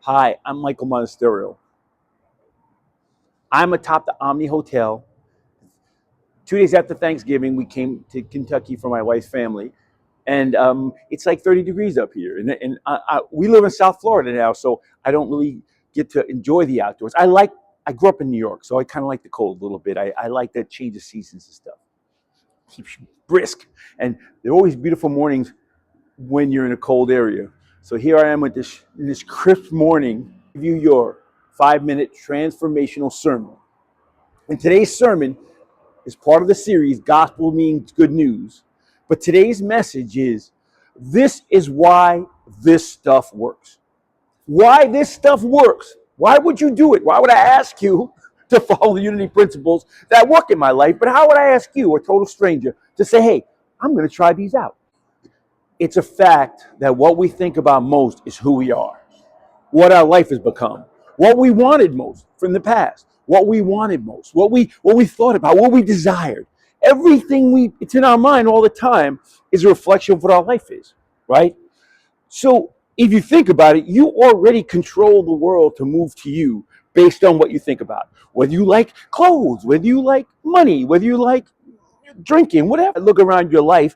Hi, I'm Michael Monasterio. I'm atop the Omni Hotel. 2 days after Thanksgiving, we came to Kentucky for my wife's family, and it's like 30 degrees up here. And we live in South Florida now, so I don't really get to enjoy the outdoors. I grew up in New York, so I kind of like the cold a little bit. I like that change of seasons and stuff. Keeps you brisk, and there are always beautiful mornings when you're in a cold area. So here I am with this crisp morning. Give you your 5-minute transformational sermon. And today's sermon is part of the series, Gospel Means Good News. But today's message is, this is why this stuff works. Why this stuff works. Why would you do it? Why would I ask you to follow the unity principles that work in my life? But how would I ask you, a total stranger, to say, hey, I'm going to try these out? It's a fact that what we think about most is who we are, what our life has become, what we wanted most from the past, what we wanted most, what we thought about, what we desired. Everything it's in our mind all the time is a reflection of what our life is, right? So if you think about it, you already control the world to move to you based on what you think about. Whether you like clothes, whether you like money, whether you like drinking, whatever. Look around your life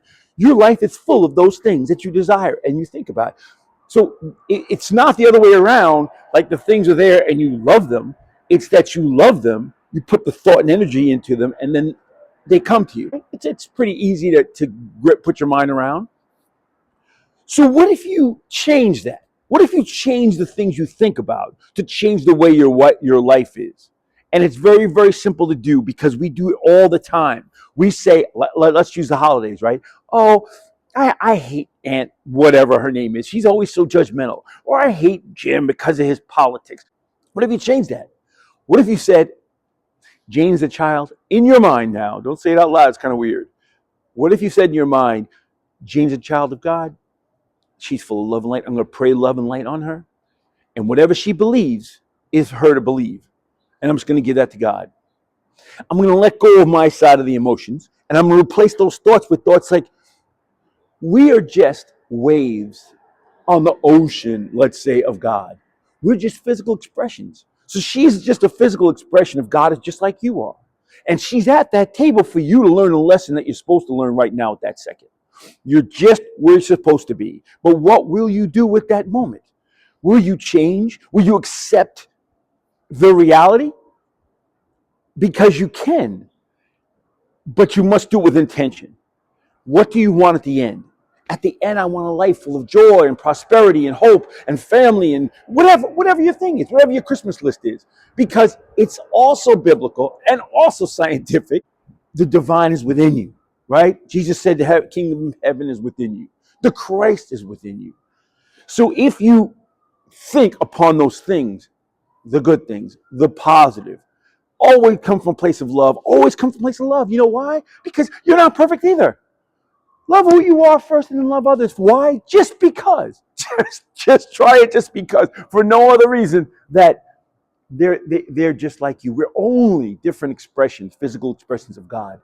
is full of those things that you desire and you think about. So it's not the other way around, like the things are there and you love them. It's that you love them, you put the thought and energy into them, and then they come to you. It's pretty easy to put your mind around. So what if you change that? What if you change the things you think about to change the way what your life is? And it's very, very simple to do because we do it all the time. We say, let's use the holidays, right? Oh, I hate Aunt whatever her name is. She's always so judgmental. Or I hate Jim because of his politics. What if you changed that? What if you said, Jane's a child in your mind now? Don't say it out loud. It's kind of weird. What if you said in your mind, Jane's a child of God? She's full of love and light. I'm going to pray love and light on her. And whatever she believes is her to believe. And I'm just going to give that to God. I'm going to let go of my side of the emotions. And I'm going to replace those thoughts with thoughts like, we are just waves on the ocean, let's say, of God. We're just physical expressions. So she's just a physical expression of God, is just like you are. And she's at that table for you to learn a lesson that you're supposed to learn right now at that second. You're just where you're supposed to be. But what will you do with that moment? Will you change? Will you accept the reality? Because you can, but you must do it with intention. What do you want at the end? At the end, I want a life full of joy and prosperity and hope and family and whatever your thing is, whatever your Christmas list is. Because it's also biblical and also scientific. The divine is within you, right? Jesus said the kingdom of heaven is within you. The Christ is within you. So if you think upon those things, the good things, the positive, always come from a place of love, always come from a place of love. You know why? Because you're not perfect either. Love who you are first and then love others. Why? Just because. Just try it just because. For no other reason that they're just like you. We're only different expressions, physical expressions of God.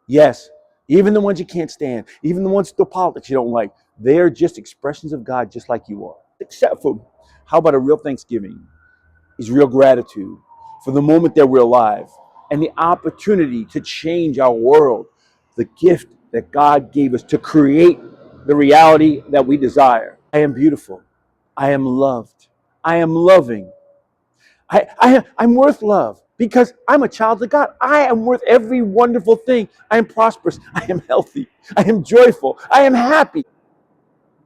Yes, even the ones you can't stand, even the ones, the politics you don't like, they're just expressions of God just like you are. Except for, how about a real Thanksgiving? Is real gratitude for the moment that we're alive and the opportunity to change our world, the gift that God gave us to create the reality that we desire. I am beautiful. I am loved. I am loving. I'm worth love because I'm a child of God. I am worth every wonderful thing. I am prosperous. I am healthy. I am joyful. I am happy.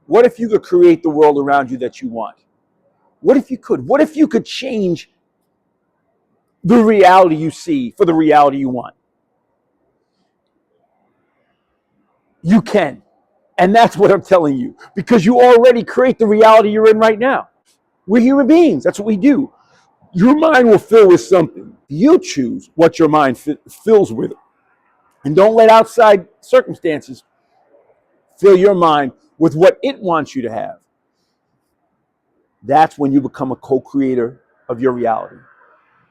What if you could create the world around you that you want? What if you could? What if you could change the reality you see for the reality you want? You can. And that's what I'm telling you, because you already create the reality you're in right now. We're human beings. That's what we do. Your mind will fill with something. You choose what your mind fills with. And don't let outside circumstances fill your mind with what it wants you to have. That's when you become a co-creator of your reality.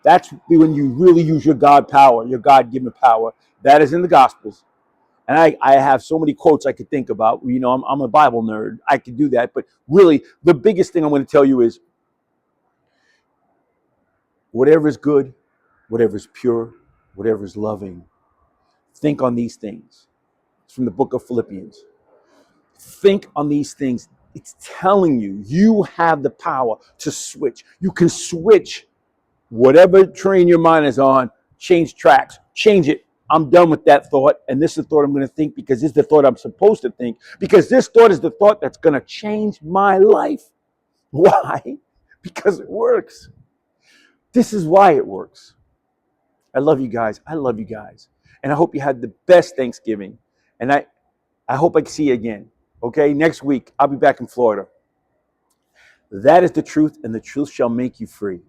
That's when you really use your God power, your God-given power. That is in the Gospels. And I have so many quotes I could think about. You know, I'm a Bible nerd. I could do that. But really, the biggest thing I'm going to tell you is Whatever is good, whatever is pure, whatever is loving, think on these things. It's from the book of Philippians. Think on these things. It's telling you, you have the power to switch. You can switch whatever train your mind is on, change tracks, change it. I'm done with that thought, and this is the thought I'm going to think because this is the thought I'm supposed to think, because this thought is the thought that's going to change my life. Why? Because it works. This is why it works. I love you guys. I love you guys. And I hope you had the best Thanksgiving. And I hope I can see you again. Okay? Next week, I'll be back in Florida. That is the truth, and the truth shall make you free.